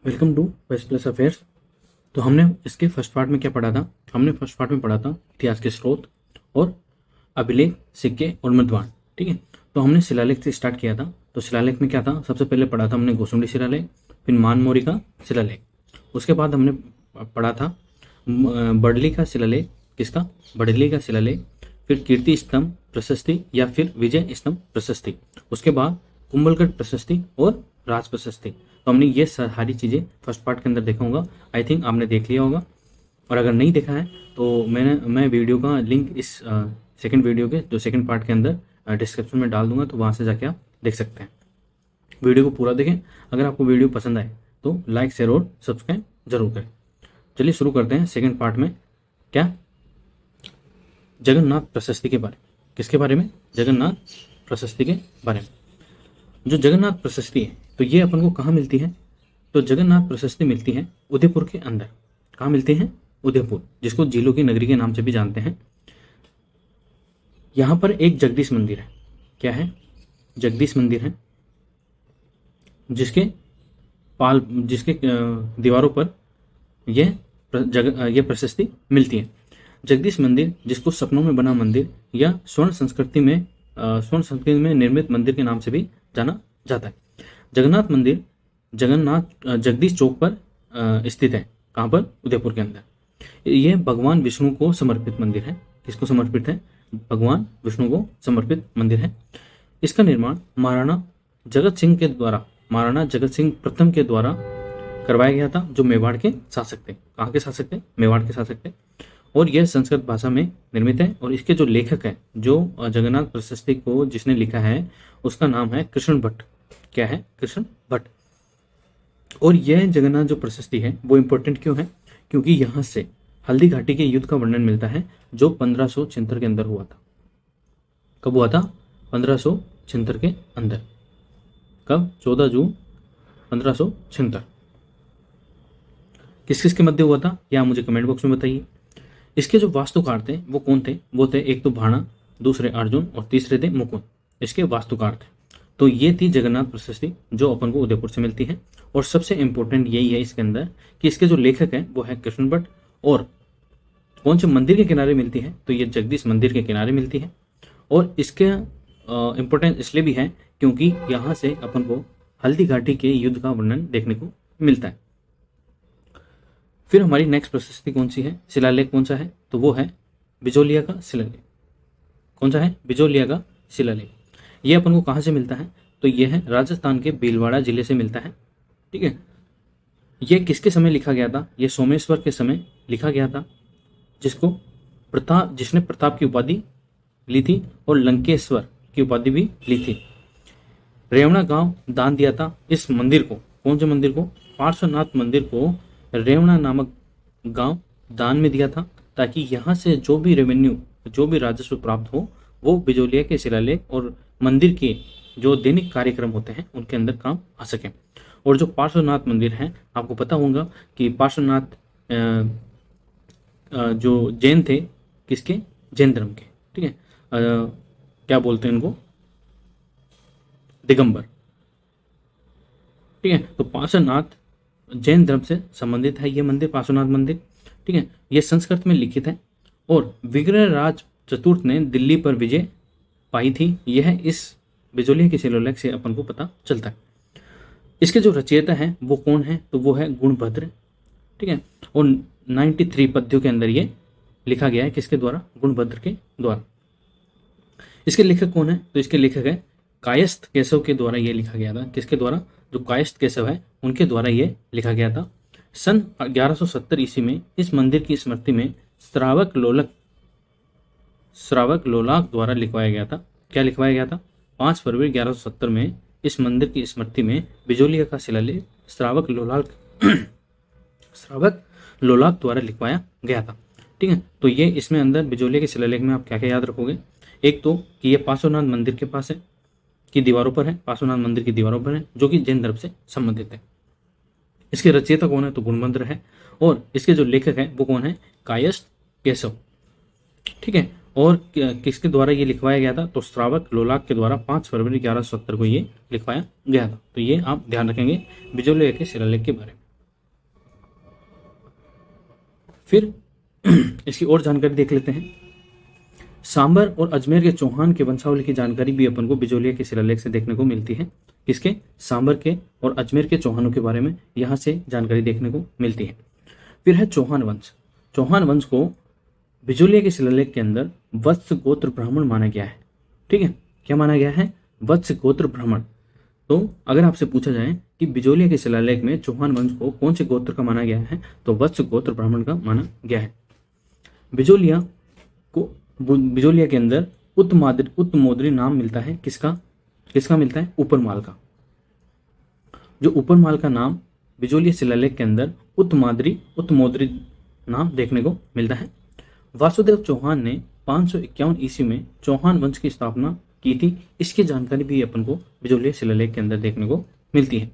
Welcome to west plus affairs. तो हमने इसके फर्स्ट पार्ट में क्या पढ़ा था? हमने फर्स्ट पार्ट में पढ़ा था इतिहास के स्रोत और अभिलेख, सिक्के और मध्वान। ठीक है, तो हमने शिलालेख से स्टार्ट किया था। तो शिलालेख में क्या था? सबसे पहले पढ़ा था हमने गोसुंडी शिलालेख, फिर मानमोरी का शिलालेख। उसके बाद हमने पढ़ा था बड़ली का शिलालेख। किसका? बड़ली का शिलालेख। फिर कीर्ति स्तंभ प्रशस्ति या फिर विजय स्तंभ प्रशस्ति। उसके बाद कुंभलगढ़ प्रशस्ति और राज प्रशस्ति। तो हमने ये सारी चीज़ें फर्स्ट पार्ट के अंदर देखा होगा। आई थिंक आपने देख लिया होगा, और अगर नहीं देखा है तो मैं वीडियो का लिंक इस सेकंड वीडियो के जो सेकंड पार्ट के अंदर डिस्क्रिप्शन में डाल दूंगा, तो वहाँ से जाके आप देख सकते हैं। वीडियो को पूरा देखें। अगर आपको वीडियो पसंद आए तो लाइक, शेयर और सब्सक्राइब जरूर करें। चलिए शुरू करते हैं सेकेंड पार्ट में। क्या? जगन्नाथ प्रशस्ति के बारे में। किसके बारे में? जगन्नाथ प्रशस्ति के बारे में। जो जगन्नाथ प्रशस्ति है तो ये अपन को कहाँ मिलती है? तो जगन्नाथ प्रशस्ति मिलती है उदयपुर के अंदर। कहाँ मिलती है? उदयपुर, जिसको झीलों की नगरी के नाम से भी जानते हैं। यहाँ पर एक जगदीश मंदिर है। क्या है? जगदीश मंदिर है, जिसके दीवारों पर यह प्रशस्ति मिलती है। जगदीश मंदिर, जिसको सपनों में बना मंदिर या स्वर्ण संस्कृति में निर्मित मंदिर के नाम से भी जाना जाता है। जगन्नाथ मंदिर जगदीश चौक पर स्थित है। कहाँ पर? उदयपुर के अंदर। यह भगवान विष्णु को समर्पित मंदिर है। किसको समर्पित है? भगवान विष्णु को समर्पित मंदिर है। इसका निर्माण महाराणा जगत सिंह प्रथम के द्वारा करवाया गया था, जो मेवाड़ के शासक थे। कहाँ के शासक थे? मेवाड़ के शासक थे। और यह संस्कृत भाषा में निर्मित है। और इसके जो लेखक है, जो जगन्नाथ प्रशस्ति को जिसने लिखा है, उसका नाम है कृष्ण भट्ट। क्या है? कृष्ण भट्ट। और यह जगन्नाथ जो प्रशस्ति है वो इम्पोर्टेंट क्यों है? क्योंकि यहाँ से हल्दी घाटी के युद्ध का वर्णन मिलता है, जो 1576 के अंदर हुआ था। कब हुआ था? 1576 के अंदर। कब? 14 जून 1576। किस किस के मध्य हुआ था? या मुझे कमेंट बॉक्स में बताइए। इसके जो वास्तुकार थे वो कौन थे? वो थे एक तो भाणा, दूसरे अर्जुन और तीसरे थे मुकुंद। इसके वास्तुकार थे। तो ये थी जगन्नाथ प्रशस्ति, जो अपन को उदयपुर से मिलती है। और सबसे इंपॉर्टेंट यही है इसके अंदर कि इसके जो लेखक हैं वो है कृष्ण भट्ट। और कौन से मंदिर के किनारे मिलती है? तो ये जगदीश मंदिर के किनारे मिलती है। और इसके इम्पोर्टेंस इसलिए भी है क्योंकि यहाँ से अपन को हल्दी घाटी के युद्ध का वर्णन देखने को मिलता है। फिर हमारी नेक्स्ट प्रशस्ति कौन सी है? शिलालेख कौन सा है? तो वो है बिजोलिया का शिलालेख। कौन सा है? बिजोलिया का शिलालेख। ये अपन को कहाँ से मिलता है? तो ये है राजस्थान के भीलवाड़ा जिले से मिलता है। ठीक है, ये किसके समय लिखा गया था? ये सोमेश्वर के समय लिखा गया था, जिसने प्रताप की उपाधि ली थी और लंकेश्वर की उपाधि भी ली थी। रेवणा गांव दान दिया था इस मंदिर को। कौन से मंदिर को? पार्श्वनाथ मंदिर को रेवणा नामक गांव दान में दिया था, ताकि यहाँ से जो भी रेवेन्यू, जो भी राजस्व प्राप्त हो, वो बिजोलिया के शिलालेख और मंदिर के जो दैनिक कार्यक्रम होते हैं उनके अंदर काम आ सके। और जो पार्श्वनाथ मंदिर है, आपको पता होगा कि पार्श्वनाथ जो जैन थे, किसके? जैन धर्म के। ठीक है, क्या बोलते हैं इनको? दिगंबर। ठीक है, तो पार्श्वनाथ जैन धर्म से संबंधित है ये मंदिर, पार्श्वनाथ मंदिर। ठीक है, ये संस्कृत में लिखित है। और विग्रहराज चतुर्थ ने दिल्ली पर विजय पाई थी, यह इस बिजोलिया के शिलालेख से अपन को पता चलता है। इसके जो रचयिता हैं वो कौन है? तो वो है गुणभद्र। ठीक है, और 93 पद्यों के अंदर ये लिखा गया है। किसके द्वारा? गुणभद्र के द्वारा। इसके लेखक कौन है? तो इसके लेखक है कायस्थ केशव के द्वारा ये लिखा गया था। किसके द्वारा? जो कायस्थ केशव है उनके द्वारा ये लिखा गया था। सन 1170 ईस्वी में इस मंदिर की स्मृति में श्रावक लोलाक द्वारा लिखवाया गया था। क्या लिखवाया गया था? 5 फरवरी 1170 में इस मंदिर की स्मृति में बिजोलिया का शिलालेख श्रावक लोलाक द्वारा लिखवाया गया था। ठीक है, तो ये इसमें अंदर बिजोलिया के शिलालेख में आप क्या क्या याद रखोगे? एक तो कि ये पार्श्वनाथ मंदिर के पास है, की दीवारों पर है, पार्श्वनाथ मंदिर की दीवारों पर है, जो कि जैन धर्म से संबंधित है। इसके रचयिता कौन है? तो गुणभद्र है। और इसके जो लेखक है वो कौन है? कायस्थ केशव। ठीक है, और किसके द्वारा ये लिखवाया गया था? तो श्रावक लोलाक के द्वारा 5 फरवरी 1170 को ये लिखवाया गया था। तो ये आप ध्यान रखेंगे बिजोलिया के शिलालेख के बारे में। फिर इसकी और जानकारी देख लेते हैं। सांबर और अजमेर के चौहान के वंशावली की जानकारी भी अपन को बिजोलिया के शिलालेख से देखने को मिलती है। किसके? सांबर के और अजमेर के चौहानों के बारे में यहाँ से जानकारी देखने को मिलती है। फिर है चौहान वंश। चौहान वंश को बिजोलिया के शिलालेख के अंदर वत्स गोत्र ब्राह्मण माना गया है। ठीक है, क्या माना गया है? वत्स गोत्र ब्राह्मण। तो अगर आपसे पूछा जाए कि बिजोलिया के शिलालेख में चौहान वंश को कौन से गोत्र का माना गया है, तो वत्स गोत्र ब्राह्मण का माना गया है। बिजोलिया के अंदर उत्तमोदरी नाम मिलता है। किसका मिलता है? उपरमाल का। जो उपरमाल का नाम बिजोलिया शिलालेख के अंदर उत्तमोदरी नाम देखने को मिलता है। वासुदेव चौहान ने 551 ईस्वी में चौहान वंश की स्थापना की थी। इसकी जानकारी भी अपन को बिजोलिया शिलालेख के अंदर देखने को मिलती है।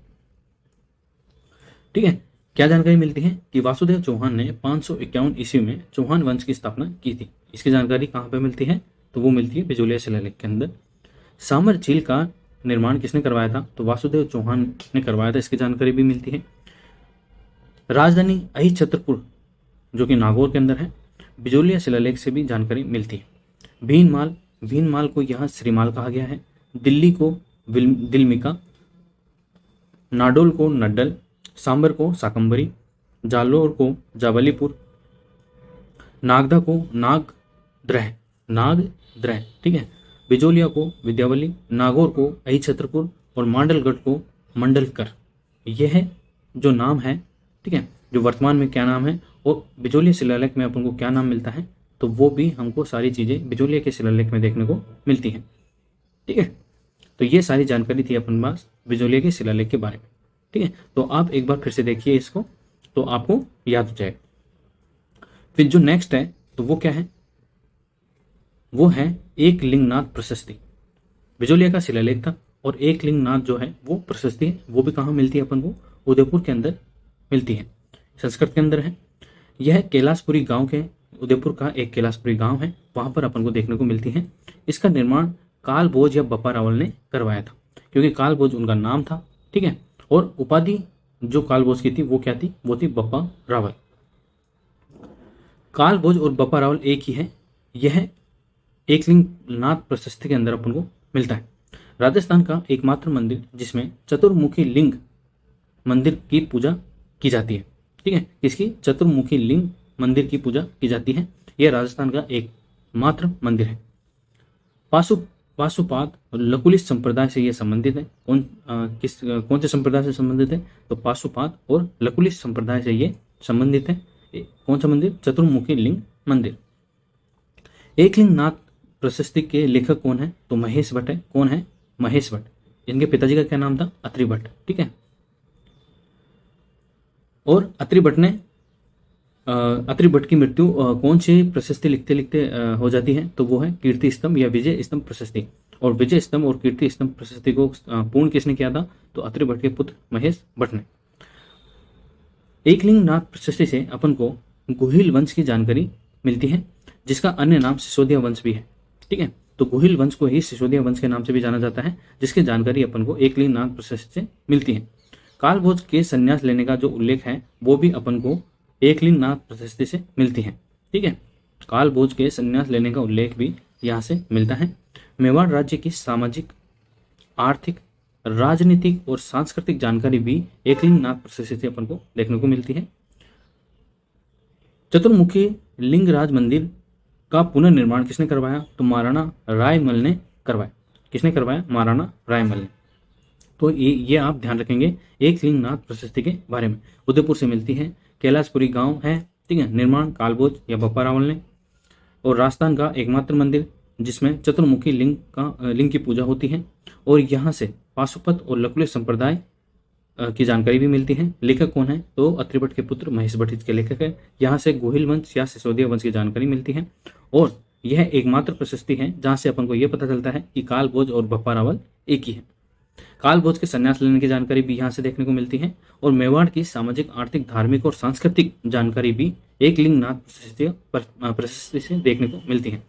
ठीक है, क्या जानकारी मिलती है कि वासुदेव चौहान ने 551 ईस्वी में चौहान वंश की स्थापना की थी। इसकी जानकारी कहाँ पे मिलती है? तो वो मिलती है बिजोलिया शिलालेख के अंदर। सामर झील का निर्माण किसने करवाया था? तो वासुदेव चौहान ने करवाया था। इसकी जानकारी भी मिलती है। राजधानी अहिछत्रपुर जो कि नागौर के अंदर है, बिजोलिया शिलालेख से भी जानकारी मिलती है। भीनमाल को यहाँ श्रीमाल कहा गया है। दिल्ली को दिलमिका, नाडोल को नड्डल, सांबर को साकंबरी, जालोर को जाबलीपुर, नागदा को नागद्रह। ठीक है, बिजोलिया को विद्यावली, नागौर को अहिछत्रपुर और मांडलगढ़ को मंडलकर। यह है जो नाम है। ठीक है, जो वर्तमान में क्या नाम है और बिजोलिया शिलालेख में अपन को क्या नाम मिलता है, तो वो भी हमको सारी चीज़ें बिजोलिया के शिलालेख में देखने को मिलती हैं। ठीक है, तो ये सारी जानकारी थी अपन पास बिजोलिया के शिलालेख के बारे में। ठीक है, तो आप एक बार फिर से देखिए इसको, तो आपको याद हो जाएगा। फिर जो नेक्स्ट है तो वो क्या है? वो है एक लिंगनाथ प्रशस्ति। बिजोलिया का शिलालेख था और एक लिंगनाथ जो है वो प्रशस्ति है, वो भी कहाँ मिलती है अपन को? उदयपुर के अंदर मिलती है, संस्कृत के अंदर है। यह कैलाशपुरी गांव के, उदयपुर का एक कैलाशपुरी गांव है, वहां पर अपन को देखने को मिलती है। इसका निर्माण कालभोज या बप्पा रावल ने करवाया था, क्योंकि कालभोज उनका नाम था। ठीक है, और उपाधि जो कालभोज की थी वो क्या थी? वो थी बप्पा रावल। कालभोज और बप्पा रावल एक ही है। यह एकलिंगनाथ प्रशस्ति के अंदर अपन को मिलता है। राजस्थान का एकमात्र मंदिर जिसमें चतुर्मुखी लिंग मंदिर की पूजा की जाती है। ठीक है, इसकी चतुर्मुखी लिंग मंदिर की पूजा की जाती है। यह राजस्थान का एकमात्र मंदिर है। पाशुपात और लकुलिश संप्रदाय से यह संबंधित है। कौन से संप्रदाय से संबंधित है? तो पाशुपात और लकुलिश संप्रदाय से यह संबंधित है। कौन सा मंदिर? चतुर्मुखी लिंग मंदिर। एकलिंगनाथ प्रशस्ति के लेखक कौन है? तो महेश भट्ट है। कौन है? महेश भट्ट। इनके पिताजी का क्या नाम था? अत्रि भट्ट। ठीक है, और अत्रि भट्ट की मृत्यु कौन सी प्रशस्ति लिखते लिखते हो जाती है? तो वो है कीर्ति स्तंभ या विजय स्तंभ प्रशस्ति। और विजय स्तंभ और कीर्ति स्तंभ प्रशस्ति को पूर्ण किसने किया था? तो अत्रि भट्ट के पुत्र महेश भट्ट ने। एकलिंगनाथ प्रशस्ति से अपन को गुहिल वंश की जानकारी मिलती है, जिसका अन्य नाम सिसोदिया वंश भी है। ठीक है, तो गुहिल वंश को ही सिसोदिया वंश के नाम से भी जाना जाता है, जिसकी जानकारी अपन को एकलिंगनाथ प्रशस्ति से मिलती है। कालभोज के संन्यास लेने का जो उल्लेख है वो भी अपन को एकलिंगनाथ प्रशस्ति से मिलती है। ठीक है, कालभोज के संन्यास लेने का उल्लेख भी यहाँ से मिलता है। मेवाड़ राज्य की सामाजिक, आर्थिक, राजनीतिक और सांस्कृतिक जानकारी भी एकलिंगनाथ प्रशस्ति से अपन को देखने को मिलती है। चतुर्मुखी लिंगराज मंदिर का पुनर्निर्माण किसने करवाया? तो महाराणा रायमल ने करवाया। किसने करवाया? महाराणा रायमल ने। तो ये आप ध्यान रखेंगे एकलिंगनाथ प्रशस्ति के बारे में। उदयपुर से मिलती है, कैलाशपुरी गांव है। ठीक है, निर्माण कालभोज या बप्पा रावल ने। और राजस्थान का एकमात्र मंदिर जिसमें चतुर्मुखी लिंग की पूजा होती है। और यहाँ से पाशुपत और लकुलिश संप्रदाय की जानकारी भी मिलती है। लेखक कौन है? तो अत्रि भट्ट के पुत्र महेश भट्ट इसके लेखक है। यहाँ से गुहिल वंश या सिसोदिया वंश की जानकारी मिलती है। और यह एकमात्र प्रशस्ति है जहाँ से अपन को यह पता चलता है कि कालभोज और बप्पा रावल एक ही है। कालभोज के संन्यास लेने की जानकारी भी यहाँ से देखने को मिलती है। और मेवाड़ की सामाजिक, आर्थिक, धार्मिक और सांस्कृतिक जानकारी भी एकलिंगनाथ प्रशस्ति से देखने को मिलती है।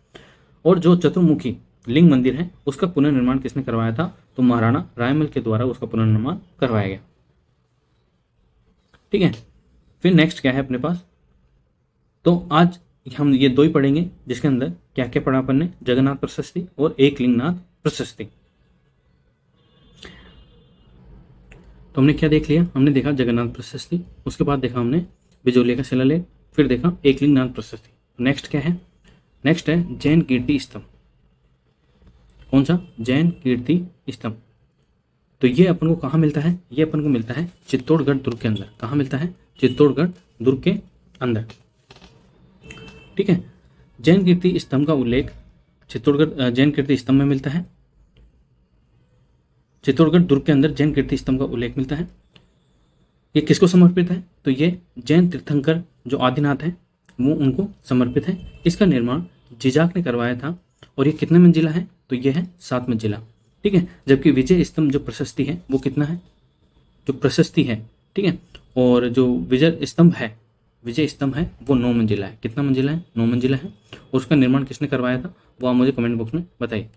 और जो चतुर्मुखी लिंग मंदिर है उसका पुनर्निर्माण किसने करवाया था? तो महाराणा रायमल के द्वारा उसका पुनर्निर्माण करवाया गया। ठीक है, फिर नेक्स्ट क्या है अपने पास? तो आज हम ये दो ही पढ़ेंगे जिसके अंदर क्या क्या पढ़ा अपन ने, जगन्नाथ प्रशस्ति और एकलिंगनाथ प्रशस्ति। तो हमने क्या देख लिया, हमने देखा जगन्नाथ प्रशस्ति, उसके बाद देखा हमने बिजोलिया का शिलालेख, फिर देखा एकलिंगनाथ प्रशस्ति। नेक्स्ट क्या है, नेक्स्ट है जैन कीर्ति स्तंभ। कौन सा, जैन कीर्ति स्तंभ। तो ये अपन को कहाँ मिलता है, ये अपन को मिलता है चित्तौड़गढ़ दुर्ग के अंदर। कहाँ मिलता है, चित्तौड़गढ़ दुर्ग के अंदर। ठीक है, जैन कीर्ति स्तंभ का उल्लेख चित्तौड़गढ़ जैन कीर्ति स्तंभ में मिलता है। चित्तौड़गढ़ दुर्ग के अंदर जैन कीर्ति स्तंभ का उल्लेख मिलता है। ये किसको समर्पित है, तो ये जैन तीर्थंकर जो आदिनाथ है वो उनको समर्पित है। इसका निर्माण जिजाक ने करवाया था और ये कितने मंजिला है, तो ये है 7 मंजिला। ठीक है, जबकि विजय स्तंभ जो प्रशस्ति है वो कितना है, जो प्रशस्ति है, ठीक है, और जो विजय स्तंभ है, विजय स्तंभ है वो 9 मंजिला है। कितना मंजिला है, 9 मंजिला है। और उसका निर्माण किसने करवाया था, वो आप मुझे कमेंट बॉक्स में बताइए।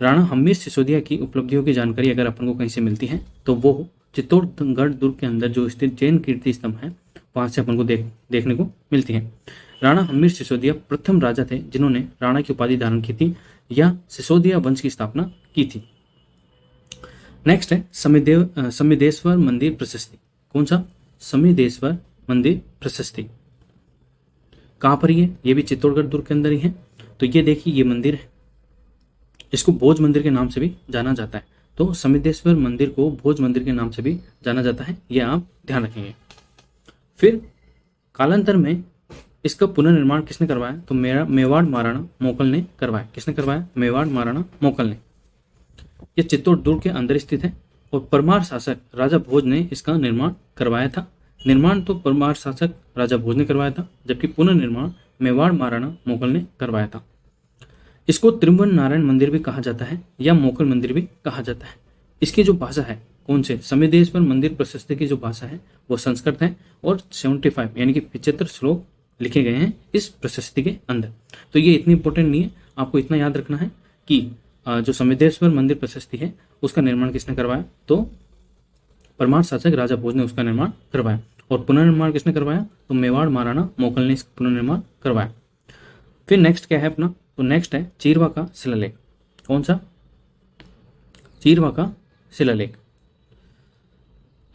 राणा हमीर सिसोदिया की उपलब्धियों की जानकारी अगर अपन को कहीं से मिलती है तो वो चित्तौड़गढ़ दुर्ग के अंदर जो स्थित जैन कीर्ति स्तंभ है वहां से अपन को देखने को मिलती है। राणा हमीर सिसोदिया प्रथम राजा थे जिन्होंने राणा की उपाधि धारण की थी या सिसोदिया वंश की स्थापना की थी। नेक्स्ट है समिदेश्वर मंदिर प्रशस्ति। कौन सा, समिदेश्वर मंदिर प्रशस्ति। कहाँ पर ये भी चित्तौड़गढ़ दुर्ग के अंदर ही है। तो ये देखिए ये मंदिर है, इसको भोज मंदिर के नाम से भी जाना जाता है। तो समिदेश्वर मंदिर को भोज मंदिर के नाम से भी जाना जाता है, यह आप ध्यान रखेंगे। फिर कालांतर में इसका पुनर्निर्माण किसने करवाया, तो मेवाड़ महाराणा मोकल ने करवाया। किसने करवाया, मेवाड़ महाराणा मोकल ने। यह चित्तौड़ दुर्ग के अंदर स्थित है और परमार शासक राजा भोज ने इसका निर्माण करवाया था। निर्माण तो परमार शासक राजा भोज ने करवाया था, जबकि पुनर्निर्माण मेवाड़ महाराणा मोकल ने करवाया था। इसको त्रिभुवन नारायण मंदिर भी कहा जाता है या मोकल मंदिर भी कहा जाता है। इसकी जो भाषा है, कौन से, समिदेश्वर मंदिर प्रशस्ति की जो भाषा है वो संस्कृत है और 75 यानी कि 75 श्लोक लिखे गए हैं इस प्रशस्ति के अंदर। तो ये इतनी इंपॉर्टेंट नहीं है, आपको इतना याद रखना है कि जो समिदेश्वर मंदिर प्रशस्ति है उसका निर्माण किसने करवाया, तो परमार शासक राजा भोज ने उसका निर्माण करवाया। और पुनर्निर्माण किसने करवाया, तो मेवाड़ महाराणा मोकल ने इसका पुनर्निर्माण करवाया। फिर नेक्स्ट क्या है अपना, तो नेक्स्ट है चीरवा का शिलालेख। कौन सा, चीरवा का शिलालेख।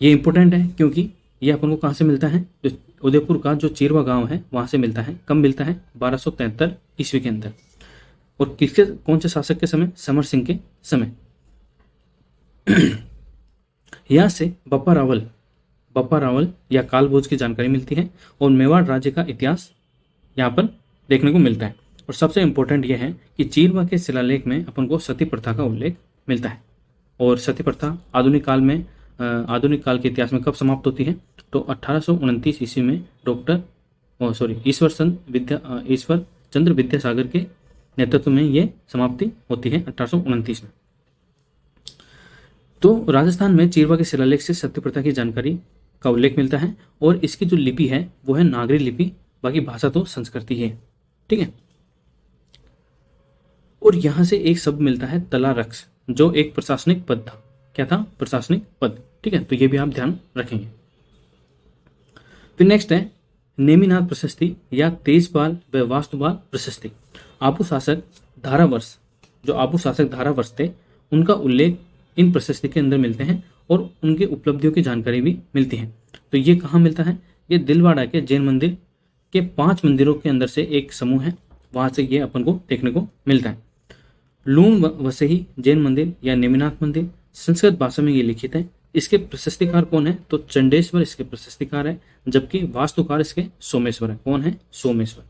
ये इंपॉर्टेंट है क्योंकि ये अपन को कहाँ से मिलता है, जो उदयपुर का जो चीरवा गांव है वहां से मिलता है। कब मिलता है, 1273 ईस्वी के अंदर। और किसके, कौन से शासक के समय, समर सिंह के समय। यहाँ से बप्पा रावल या कालभोज की जानकारी मिलती है और मेवाड़ राज्य का इतिहास यहाँ पर देखने को मिलता है। और सबसे इंपॉर्टेंट यह है कि चीरवा के शिलालेख में अपन को सती प्रथा का उल्लेख मिलता है। और सती प्रथा आधुनिक काल के इतिहास में कब समाप्त होती है, तो 1829 ईस्वी में ईश्वर चंद्र विद्यासागर के नेतृत्व में ये समाप्ति होती है 1829 में। तो राजस्थान में चीरवा के शिलालेख से सती प्रथा की जानकारी का उल्लेख मिलता है और इसकी जो लिपि है वो है नागरी लिपि, बाकी भाषा तो संस्कृति है। ठीक है, और यहां से एक शब्द मिलता है तलारक्ष, जो एक प्रशासनिक पद था। क्या था, प्रशासनिक पद। ठीक है, तो ये भी आप ध्यान रखेंगे। फिर नेक्स्ट है नेमिनाथ प्रशस्ति या तेजपाल व वास्तुपाल प्रशस्ति। आबू शासक धारावर्ष थे, उनका उल्लेख इन प्रशस्ति के अंदर मिलते हैं और उनके उपलब्धियों की जानकारी भी मिलती है। तो ये कहाँ मिलता है, ये दिलवाड़ा के जैन मंदिर के 5 मंदिरों के अंदर से एक समूह है, वहां से ये अपन को देखने को मिलता है। लूण वसही जैन मंदिर या नेमिनाथ मंदिर, संस्कृत भाषा में ये लिखित है। इसके प्रशस्तिकार कौन है, तो चंडेश्वर इसके प्रशस्तिकार है, जबकि वास्तुकार इसके सोमेश्वर है। कौन है, सोमेश्वर।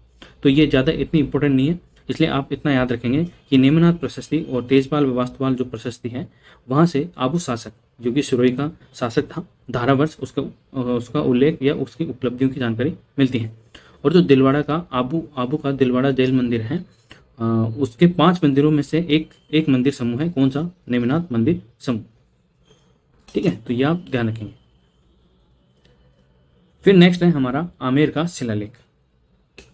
तो ये ज्यादा इतनी इंपॉर्टेंट नहीं है, इसलिए आप इतना याद रखेंगे कि नेमिनाथ प्रशस्ति और तेजपाल व वास्तुपाल जो प्रशस्ति है वहां से आबू शासक जो कि सुरोई का शासक था, धारावर्ष, उसका उल्लेख या उसकी उपलब्धियों की जानकारी मिलती है। और जो दिलवाड़ा का आबू का दिलवाड़ा जैन मंदिर है, उसके 5 मंदिरों में से एक मंदिर समूह है। कौन सा, नेमिनाथ मंदिर समूह। ठीक है, तो ये आप ध्यान रखेंगे। फिर नेक्स्ट है हमारा आमेर का शिलालेख।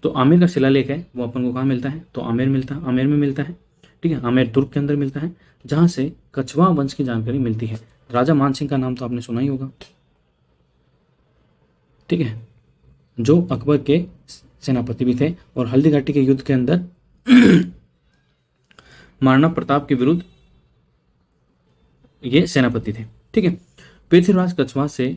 तो आमेर का शिलालेख है वो अपन को कहाँ मिलता है, तो आमेर में मिलता है। ठीक है, आमेर दुर्ग के अंदर मिलता है, जहां से कछवा वंश की जानकारी मिलती है। राजा मानसिंह का नाम तो आपने सुना ही होगा। ठीक है, जो अकबर के सेनापति भी थे और हल्दी घाटी के युद्ध के अंदर महाराणा प्रताप के विरुद्ध ये सेनापति थे। ठीक है, पृथ्वीराज कछवाहा से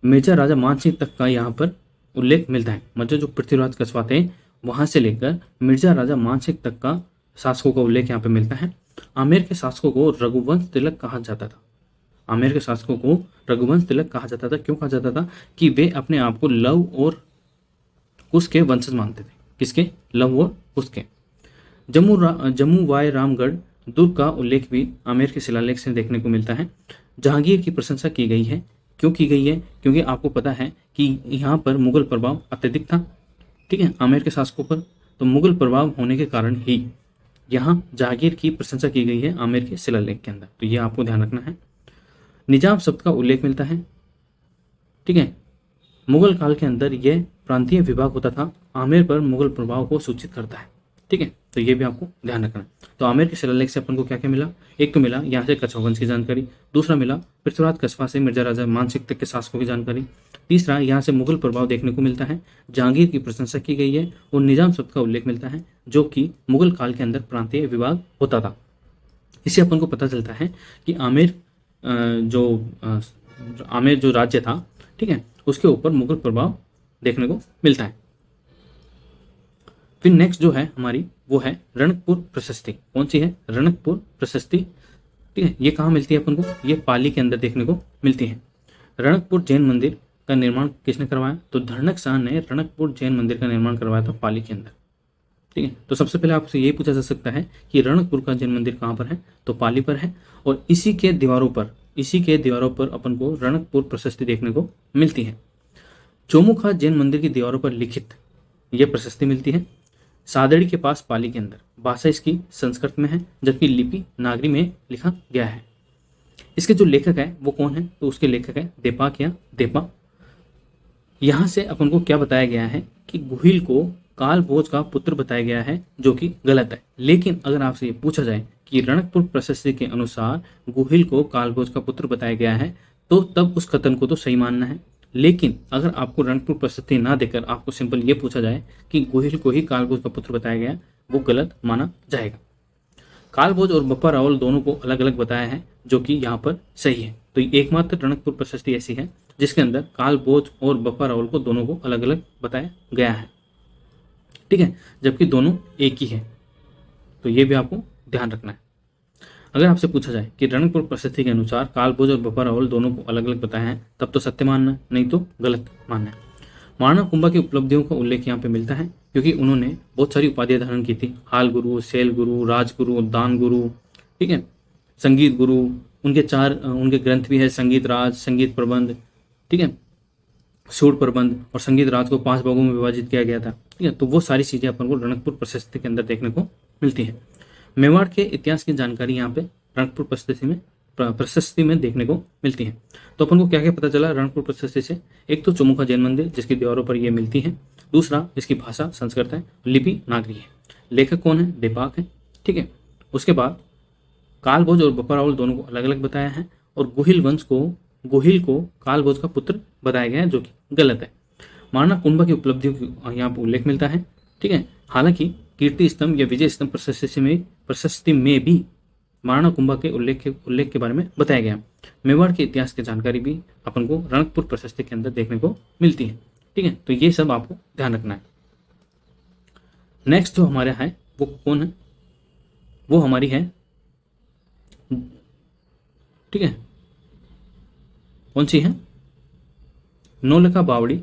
मेजर राजा मानसिंह तक का यहाँ पर उल्लेख मिलता है। मतलब जो पृथ्वीराज कछवाहा थे वहां से लेकर मिर्जा राजा मानसिंह तक का शासकों का उल्लेख यहाँ पे मिलता है। आमेर के शासकों को रघुवंश तिलक कहा जाता था। आमेर के शासकों को रघुवंश तिलक कहा जाता था। क्यों कहा जाता था? कि वे अपने आप को लव और कुश के वंशज मानते थे। किसके? लव और कुश के। जम्मू वाय रामगढ़ दुर्ग का उल्लेख भी आमेर के शिलालेख से देखने को मिलता है। जहांगीर की प्रशंसा की गई है। क्यों की गई है? क्योंकि आपको पता है कि यहाँ पर मुगल प्रभाव अत्यधिक था। ठीक है, आमेर के शासकों पर, तो मुगल प्रभाव होने के कारण ही यहाँ जहांगीर की प्रशंसा की गई है आमेर के शिलालेख के अंदर। तो ये आपको ध्यान रखना है। निजाम शब्द का उल्लेख मिलता है। ठीक है, मुगल काल के अंदर यह प्रांतीय विभाग होता था। आमेर पर मुगल प्रभाव को सूचित करता है। ठीक है, तो ये भी आपको ध्यान रखना है। तो आमेर के शिलालेख से अपन को क्या क्या मिला? एक तो मिला यहाँ से कछवाहा वंश की जानकारी, दूसरा मिला पृथ्वीराज कछवाहा से मिर्जा राजा मानसिंह तक के शासकों की जानकारी, तीसरा यहाँ से मुगल प्रभाव देखने को मिलता है, जहांगीर की प्रशंसा की गई है और निजाम शब्द का उल्लेख मिलता है जो कि मुगल काल के अंदर प्रांतीय विभाग होता था। इससे अपन को पता चलता है कि आमेर जो राज्य था, ठीक है, उसके ऊपर मुगल प्रभाव देखने को मिलता है। फिर नेक्स्ट जो है हमारी वो है रणकपुर प्रशस्ति। कौन सी है? रणकपुर प्रशस्ति। ठीक है, ये कहाँ मिलती है अपन को? ये पाली के अंदर देखने को मिलती है। रणकपुर जैन मंदिर का निर्माण किसने करवाया? तो धर्णक शाह ने रणकपुर जैन मंदिर का निर्माण करवाया था पाली के अंदर। ठीक है, तो सबसे पहले आपसे ये पूछा जा सकता है कि रणकपुर का जैन मंदिर कहाँ पर है? तो पाली पर है और इसी के दीवारों पर अपन को रणकपुर प्रशस्ति देखने को मिलती है। चौमुखा जैन मंदिर की दीवारों पर लिखित यह प्रशस्ति मिलती है। सादड़ी के पास पाली के अंदर, भाषा इसकी संस्कृत में है जबकि लिपि नागरी में लिखा गया है। इसके जो लेखक है वो कौन है? तो उसके लेखक है देपाक या देपा। यहां से अपन को क्या बताया गया है कि गुहिल को कालभोज का पुत्र बताया गया है, जो कि गलत है। लेकिन अगर आपसे ये पूछा जाए कि रणकपुर प्रशस्ति के अनुसार गुहिल को कालभोज का पुत्र बताया गया है, तो तब उस कथन को तो सही मानना है। लेकिन अगर आपको रणकपुर प्रशस्ति ना देकर आपको सिंपल ये पूछा जाए कि गुहिल को ही कालभोज का पुत्र बताया गया, वो गलत माना जाएगा। कालभोज और बप्पा रावल दोनों को अलग अलग बताया है, जो कि यहाँ पर सही है। तो एकमात्र रणकपुर प्रशस्ति ऐसी है जिसके अंदर कालभोज और बप्पा रावल को दोनों को अलग अलग बताया गया है। ठीक है, जबकि दोनों एक ही है। तो ये भी आपको ध्यान रखना है। अगर आपसे पूछा जाए कि रणकपुर प्रशस्ति के अनुसार कालभोज और बप्पा रावल दोनों को अलग अलग बताया है, तब तो सत्य मानना है, नहीं तो गलत मानना है। महाराणा कुंभा की उपलब्धियों का उल्लेख यहाँ पे मिलता है क्योंकि उन्होंने बहुत सारी उपाधियां धारण की थी। हाल गुरु, शैल गुरु, राजगुरु, दान गुरु, ठीक है, संगीत गुरु। उनके ग्रंथ भी है, संगीत राज, संगीत प्रबंध, ठीक है, सूर प्रबंध, और संगीत राज को 5 भागों में विभाजित किया गया था। ठीक है, तो वो सारी चीजें अपन को रणकपुर प्रशस्ति के अंदर देखने को मिलती है। मेवाड़ के इतिहास की जानकारी यहाँ पे रणकपुर प्रशस्ति में देखने को मिलती है। तो अपन को क्या क्या पता चला रणकपुर प्रशस्ति से? एक तो चौमुखा जैन मंदिर जिसकी दीवारों पर ये मिलती है, दूसरा इसकी भाषा संस्कृत है, लिपि नागरी है, लेखक कौन है? देपाक है। ठीक है, उसके बाद कालभोज और बप्पा रावल दोनों को अलग अलग बताया है और गुहिल को कालभोज का पुत्र बताया गया है, जो कि गलत है। महाराणा कुंभा की उपलब्धियों की यहाँ पर उल्लेख मिलता है। ठीक है, हालांकि कीर्ति स्तंभ या विजय स्तंभ प्रशस्ति में भी महाराणा कुंभा के उल्लेख के बारे में बताया गया। मेवाड़ के इतिहास की जानकारी भी अपन को रणकपुर प्रशस्ति के अंदर देखने को मिलती है। ठीक है, तो ये सब आपको ध्यान रखना है। नेक्स्ट जो हमारे है वो कौन है? वो हमारी है, ठीक है, कौन सी है? नौलखा बावड़ी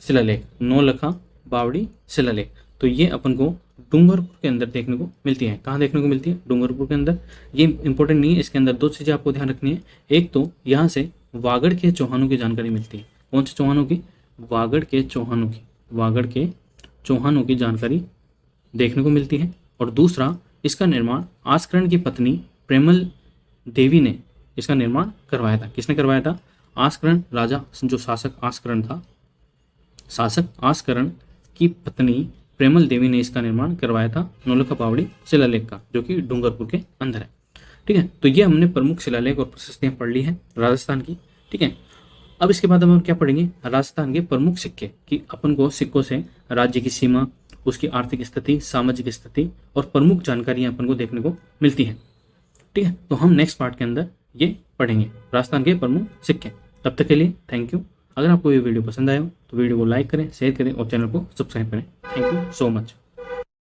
शिलालेख। नौलखा बावड़ी शिलालेख। तो ये अपन को डूंगरपुर के अंदर देखने को मिलती है। कहाँ देखने को मिलती है? डूंगरपुर के अंदर। ये इंपॉर्टेंट नहीं है, इसके अंदर 2 चीजें आपको ध्यान रखनी है। एक तो यहाँ से वागड़ के चौहानों की जानकारी मिलती है। कौन से चौहानों की? वागड़ के चौहानों की जानकारी देखने को मिलती है। और दूसरा, इसका निर्माण आस्करण की पत्नी प्रेमल देवी ने इसका निर्माण करवाया था। किसने करवाया था? आस्करण राजा, जो शासक आस्करण की पत्नी प्रेमल देवी ने इसका निर्माण करवाया था, नौलखा बावड़ी शिलालेख का, जो कि डूंगरपुर के अंदर है। ठीक है, तो ये हमने प्रमुख शिलालेख और प्रशस्तियां पढ़ ली है राजस्थान की। ठीक है, अब इसके बाद हम क्या पढ़ेंगे, राजस्थान के प्रमुख सिक्के कि अपन को सिक्कों से राज्य की सीमा, उसकी आर्थिक स्थिति, सामाजिक स्थिति और प्रमुख जानकारियां अपन को देखने को मिलती हैं। ठीक है, तो हम नेक्स्ट पार्ट के अंदर ये पढ़ेंगे राजस्थान के प्रमुख सिक्के। तब तक के लिए थैंक यू। अगर आपको ये वीडियो पसंद आया हो तो वीडियो को लाइक करें, शेयर करें और चैनल को सब्सक्राइब करें। Thank you so much.